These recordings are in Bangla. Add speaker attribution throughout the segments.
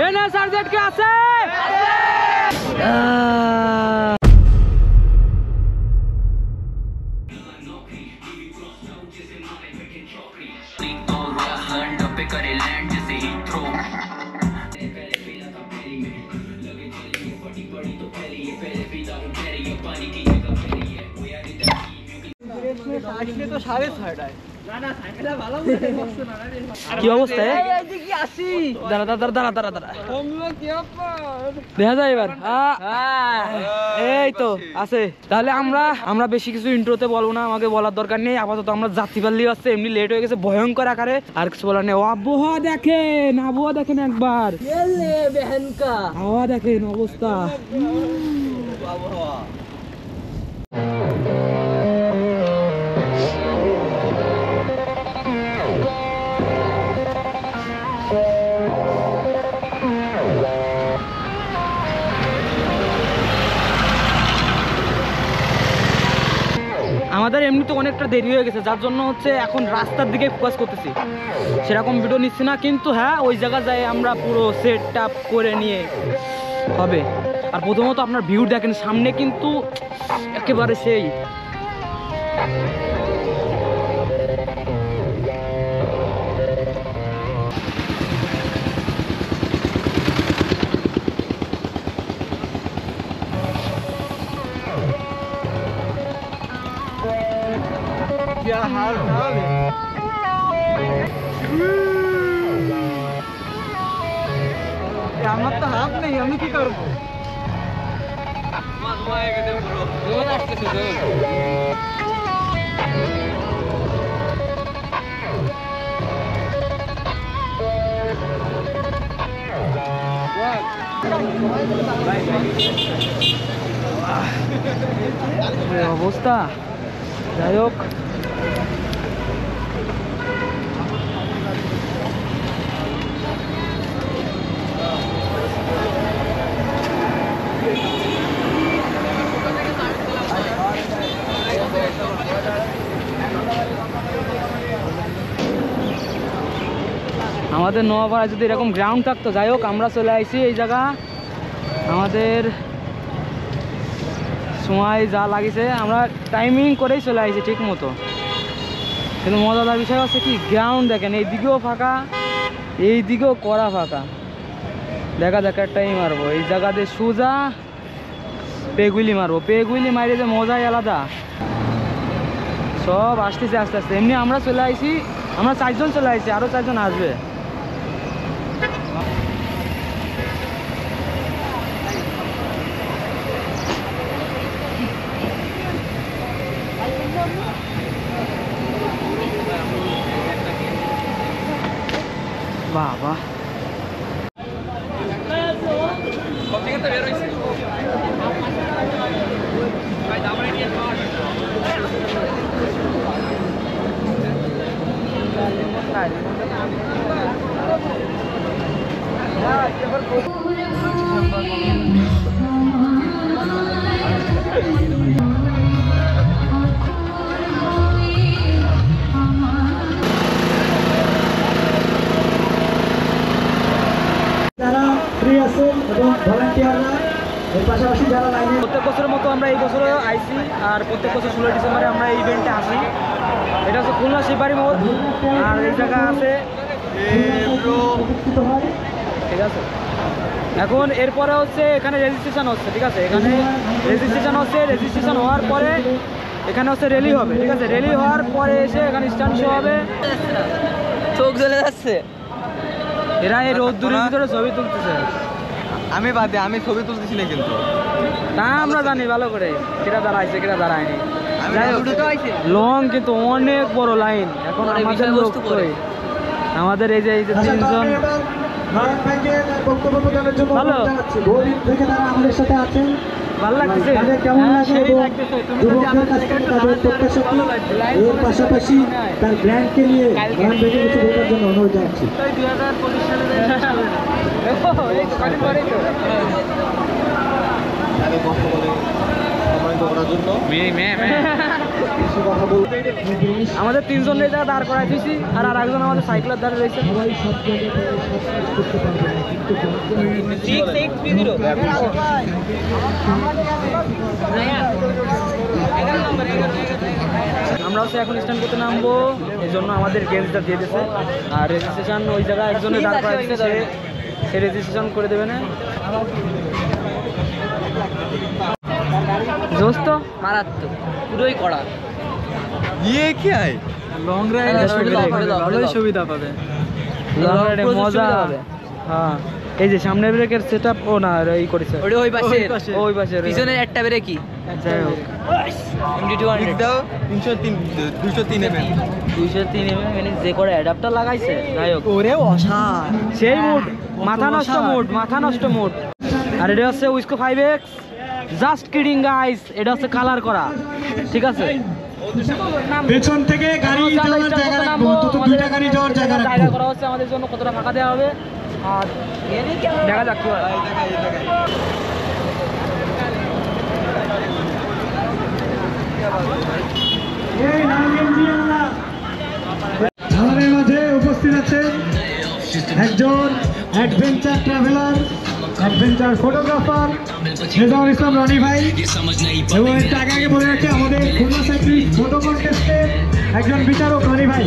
Speaker 1: এনে সার্জেন্ট কে আছে? কি অবস্থা? দাঁড়া দাঁড়া দাঁড়া দাঁড়া দাঁড়া, দেখা যায় এবার। এই তো আছে। তাহলে আমরা বেশি কিছু ইন্ট্রোতে বলবো না, আমাকে বলার দরকার নেই। আপাতত আমরা যাত্রী পাল্লি আসছে, এমনি লেট হয়ে গেছে ভয়ঙ্কর আকারে, আর কিছু বলার নেই। আবহাওয়া দেখেন একবার, হাওয়া দেখেন অবস্থা। আমাদের এমনি তো অনেকটা দেরি হয়ে গেছে, যার জন্য হচ্ছে এখন রাস্তার দিকে ফোকাস করতেছি, সেরকম ভিডিও নিচ্ছি না। কিন্তু হ্যাঁ, ওই জায়গা যাই আমরা পুরো সেট আপ করে নিয়ে হবে। আর প্রথমত আপনার ভিউ দেখেন, সামনে কিন্তু একেবারে সেই আমার তো হাত নেই, আমি কি করবো? অবস্থা যাই হোক, আমাদের নোয়াপাড়ায় যদি এরকম গ্রাউন্ড থাকতো। যাই হোক, আমরা চলে আসছি এই জায়গা, আমাদের সময় যা লাগিছে আমরা টাইমিং করেই চলে আসছি ঠিক মতো। কিন্তু মজাদার বিষয় হচ্ছে কি, গ্রাউন্ড দেখেন, এই দিকেও ফাঁকা, এই দিকেও কড়া ফাঁকা। দেখা যাক একটাই মারবো এই জায়গাতে, সোজা পেগুলি মারবো। পেগুলি মারে যে মজাই আলাদা। সব আসতেছে আস্তে আস্তে। এমনি আমরা চলে আসছি, আমরা 4 জন চলে আসছি, আরও 4 জন আসবে। বাবা প্রত্যেক বছরের মতো আমরা এই বছরও আইছি, আর প্রত্যেক বছর 16 ডিসেম্বরে আমরা এই ইভেন্টে আসি। এটা হচ্ছে খুলনা শিববাড়ি মোড়, আর এই জায়গা আছে ঠিক আছে। এখন এরপরে হচ্ছে এখানে রেজিস্ট্রেশন হচ্ছে, ঠিক আছে। এখানে রেজিস্ট্রেশন হচ্ছে, রেজিস্ট্রেশন হওয়ার পরে এখানে হচ্ছে রেলি হবে, ঠিক আছে। রেলি হওয়ার পরে এসে এখানে স্ট্যান্ড শো হবে। চোখ জ্বলে যাচ্ছে, এরা এই রোদ্দুরের ভিতরে ছবি তুলতেছে। আমি বাদে, আমি ছবি তুলতেছি না, কিন্তু তা আমরা জানি ভালো করে কেটা দাঁড়াইছে কেটা দাঁড়ায়নি। লং কিন্তু অনেক বড় লাইন। এখন আমাদের লোক কই, আমাদের এই যে 3 জন ভালো ভালো লাগতেছে,
Speaker 2: পাশাপাশি তার ব্র্যান্ডকে নিয়ে কিছু বলার জন্য অনুরোধ জানাচ্ছি।
Speaker 1: 2025 সালে
Speaker 2: বেশি কথা বলতে
Speaker 1: আমাদের তিনজন এই জায়গায় দাঁড় করাই দিয়েছি, আর একজন আমাদের সাইকেলের দ্বারা রয়েছে।
Speaker 2: সবাই সব জায়গায় সব কাজ করতে পারবে না, কিন্তু
Speaker 1: আমরা হচ্ছে এখন স্ট্যান্ড করতে নামবো, এই জন্য আমাদের গেমসটা দিয়ে দিয়েছে। আর রেজিস্ট্রেশন ওই জায়গায় একজনে দাঁড় করাই দিয়েছে, সে রেজিস্ট্রেশন করে দেবে না। দোস্ত মারাত্মক, পুরোই কড়া।
Speaker 3: ये क्या है?
Speaker 1: লং রাইডে ভালোই সুবিধা পাবে, লং রাইডে মজা হবে। হ্যাঁ, এই যে সামনের ব্রেকের সেটআপ ও না এই করেছে,
Speaker 3: ওই পাশে
Speaker 1: ওই পাশে
Speaker 3: পিছনে একটা ব্রেকই
Speaker 1: যাই হোক।
Speaker 3: লিখ দাও 303 203 mm
Speaker 1: 203 মানে যে করে অ্যাডাপ্টার লাগাইছে, যাই হোক
Speaker 3: ওরে অসার
Speaker 1: সেই মুড, মাথা নষ্ট মুড, মাথা নষ্ট মুড। আর এটা হচ্ছে উইস্কো 5X, জাস্ট কিডিং গাইস, এটা হচ্ছে কালার করা, ঠিক আছে।
Speaker 2: পেছন থেকে গাড়ি যাওয়ার জায়গা রাখবো, অন্তত দুইটা গাড়ি যাওয়ার জায়গা
Speaker 1: জায়গা
Speaker 2: রাখবো।
Speaker 1: করা হচ্ছে আমাদের জন্য, কতটা ফাঁকা দেওয়া হবে আর দেখা যাক কি হয়।
Speaker 2: আমাদের মাঝে উপস্থিত আছেন একজন adventure traveller, adventure photographer Rezaul Islam Roni ভাই, এবং একটু আগে আগে বলে রাখছি আমাদের খুলনা সাইক্লিস্ট ফটো কন্টেস্টের একজন বিচারক রনি ভাই।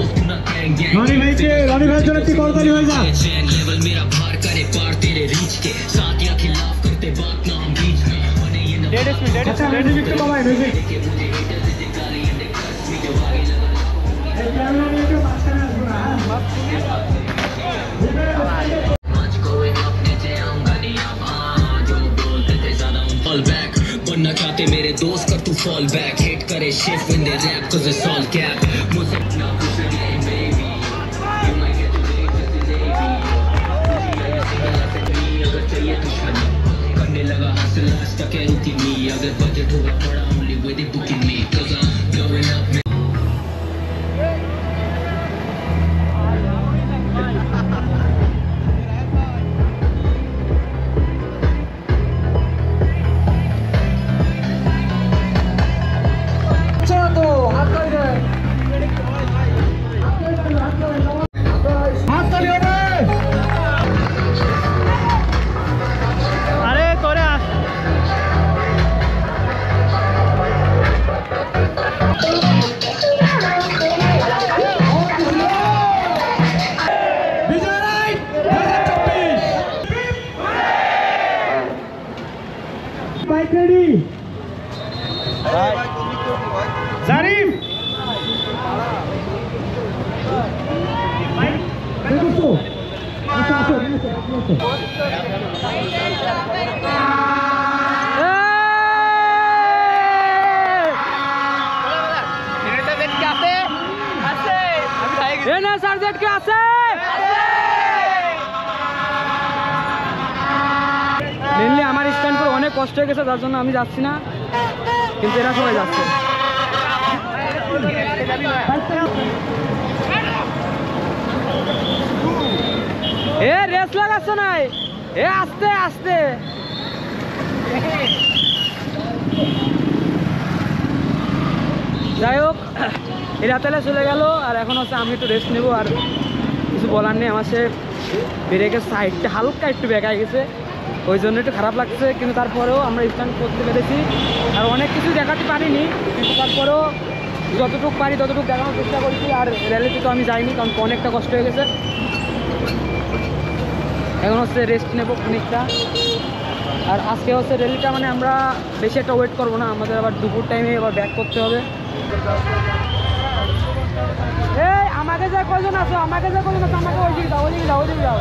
Speaker 2: রনি ভাইয়ের জন্য একটি করতালি হয়ে যায়। আচ্ছা, মিউজিক একটু কমাই, মিউজিক। এই ক্যামেরা নিয়ে একটু মাঝখানে আসবো না,
Speaker 4: बनना चाहते मेरे दोस्त कर तू फॉल बैक हिट करे shift when they rap cause it's all cap मुझसे ना कुछ नहीं baby you might get to date just in navy अगर चाहिए दुश्मनी करने लगा हासिल stuck है रुकी me अगर बजट होगा बड़ा only with it booking me cause I'm blowing up
Speaker 2: bike ready Zarif দেখো আচ্ছা আসো
Speaker 1: মেনলি আমার স্ট্যান্ড করে অনেক কষ্ট হয়ে গেছে, যার জন্য আমি যাচ্ছি না, কিন্তু এরা সবাই যাচ্ছে। এ রেস লাগাচ্ছ নাই, এ আস্তে আস্তে। যাই হোক, এরা তাহলে চলে গেল, আর এখন হচ্ছে আমি একটু রেস্ট নেবো। আর কিছু বলার নেই, আমার সে ব্রেকের সাইডটা হালকা একটু বেঁকায় গেছে, ওই জন্য একটু খারাপ লাগছে, কিন্তু তারপরেও আমরা স্ট্যান্ড করতে পেরেছি। আর অনেক কিছু দেখাতে পারিনি, কিন্তু তারপরেও যতটুকু পারি ততটুকু দেখানোর চেষ্টা করেছি। আর র্যালিতে তো আমি যাইনি, কারণ অনেকটা কষ্ট হয়ে গেছে। এখন হচ্ছে রেস্ট নেবো খানিকটা। আর আজকে হচ্ছে র্যালিটা মানে আমরা বেশি একটা ওয়েট করবো না, আমাদের আবার দুপুর টাইমে আবার ব্যাক করতে হবে। এই আমাকে যে কজন আছো, আমাকে যে কজন আছো, আমাকে ওই দিকে যাও, ওই দিকে যাও, ওই দিকে যাও।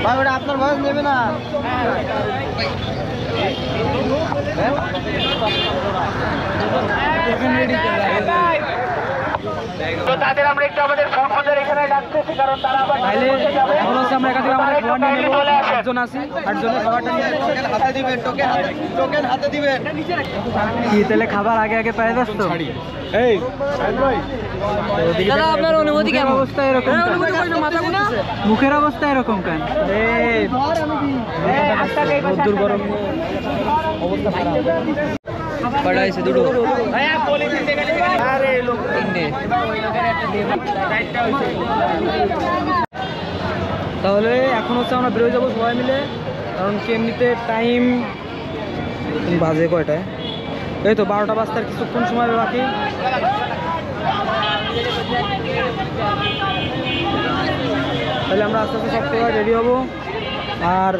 Speaker 1: ভাই ওটা আপনার ভয়েস নেবে না। তো তাদের আমরা একটু আমাদের ফোন এখানে তাইলে এখন হচ্ছে আমরা এখান থেকে আমাদের খাবার নিয়ে নেবো। 8 জন আছি, 8 জনের খাবারটা নিয়ে নেবো।
Speaker 3: হাতে দিবেন, টোকেন হাতে দিবেন।
Speaker 1: কি তাহলে খাবার আগে আগে পাই যাস তো? এই দাদা আপনার অনুমতি কেমন? অবস্থা এরকম মুখের অবস্থা এরকম কেন? রোদ্দুর গরম অবস্থা খারাপ।
Speaker 3: কটা আছে? দুটো।
Speaker 1: তাহলে এখন হচ্ছে আমরা বেরোয় যাবো সবাই মিলে, কারণ কি এমনিতে টাইম বাজে কয়টায়? এই তো 12টা বাজতে আর কিছুক্ষণ সময় বাকি। তাহলে আমরা আস্তে আস্তে সব থেকে রেডি হবো। আর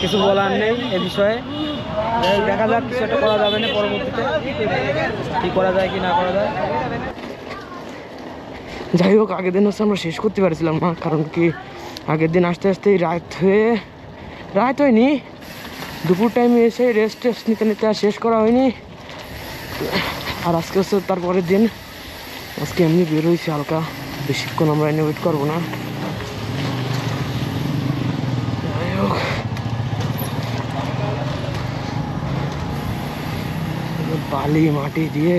Speaker 1: কিছু বলার নেই এ বিষয়ে, দেখা যাক কিছু একটা করা যাবে না পরবর্তীতে, কি করা যায় কি না করা যায়।
Speaker 5: যাই হোক, আগের দিন হচ্ছে আমরা শেষ করতে পারছিলাম না, কারণ কি আগের দিন আসতে আসতে রাত হয়নি, দুপুর টাইমে এসে রেস্ট নিতে নিতে আর শেষ করা হয়নি। আর আজকে হচ্ছে তারপরের দিন, আজকে এমনি বেরোইছি হালকা, বেশিক্ষণ আমরা এনে ওয়েট করবো না। যাই হোক, বালি মাটি দিয়ে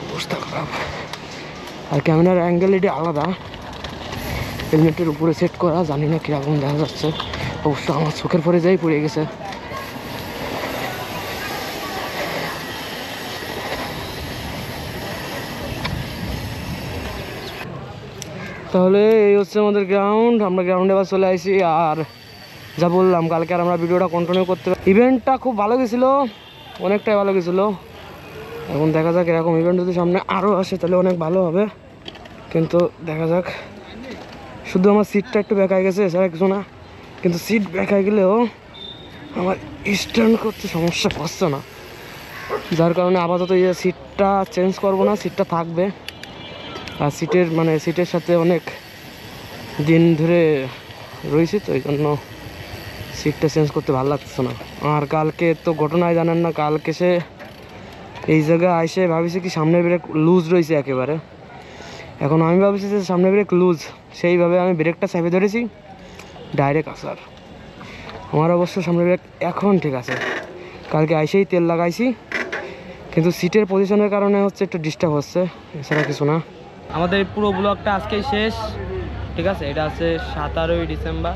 Speaker 5: অবস্থা খারাপ। আর ক্যামেরার অ্যাঙ্গেল এটি আলাদা, হেলমেটের উপরে সেট করা, জানি না কীরকম দেখা যাচ্ছে। অবশ্য আমার চোখের পরে যাই পড়ে গেছে। তাহলে এই হচ্ছে আমাদের গ্রাউন্ড, আমরা গ্রাউন্ডে আবার চলে আসি। আর যা বললাম, কালকে আর আমরা ভিডিওটা কন্টিনিউ করতে পারি। ইভেন্টটা খুব ভালো গেছিলো, অনেকটাই ভালো গেছিলো। এখন দেখা যাক এরকম ইভেন্ট যদি সামনে আরও আসে তাহলে অনেক ভালো হবে, কিন্তু দেখা যাক। শুধু আমার সিটটা একটু বেঁকায় গেছে, এছাড়া কিছু না। কিন্তু সিট বেঁকায় গেলেও আমার স্ট্যান্ড করতে সমস্যা পাচ্ছে না, যার কারণে আপাতত এই সিটটা চেঞ্জ করব না, সিটটা থাকবে। আর সিটের সাথে অনেক দিন ধরে রয়েছে, তো এই জন্য সিটটা চেঞ্জ করতে ভালো লাগছে না। আর কালকে তো ঘটনায় জানেন না, কালকে সে এই জায়গায় আইসে ভাবিছি কি সামনের ব্রেক লুজ রয়েছে একেবারে। এখন আমি ভাবছি যে সামনের ব্রেক লুজ, সেইভাবে আমি ব্রেকটা চেপে ধরেছি, ডাইরেক্ট আসার। আমার অবশ্য সামনের ব্রেক এখন ঠিক আছে, কালকে আইসেই তেল লাগাইছি, কিন্তু সিটের পজিশনের কারণে হচ্ছে একটু ডিস্টার্ব হচ্ছে, এছাড়া কিছু না।
Speaker 1: আমাদের পুরো ব্লগটা আজকেই শেষ, ঠিক আছে? এটা আছে 17ই ডিসেম্বর।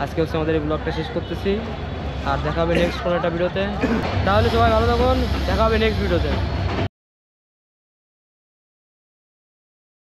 Speaker 1: আজকে হচ্ছে আমাদের এই ব্লগটা শেষ করতেছি, আর দেখা হবে নেক্সট কোনো একটা ভিডিওতে। তাহলে সবাই ভালো থাকুন, দেখা হবে নেক্সট ভিডিওতে।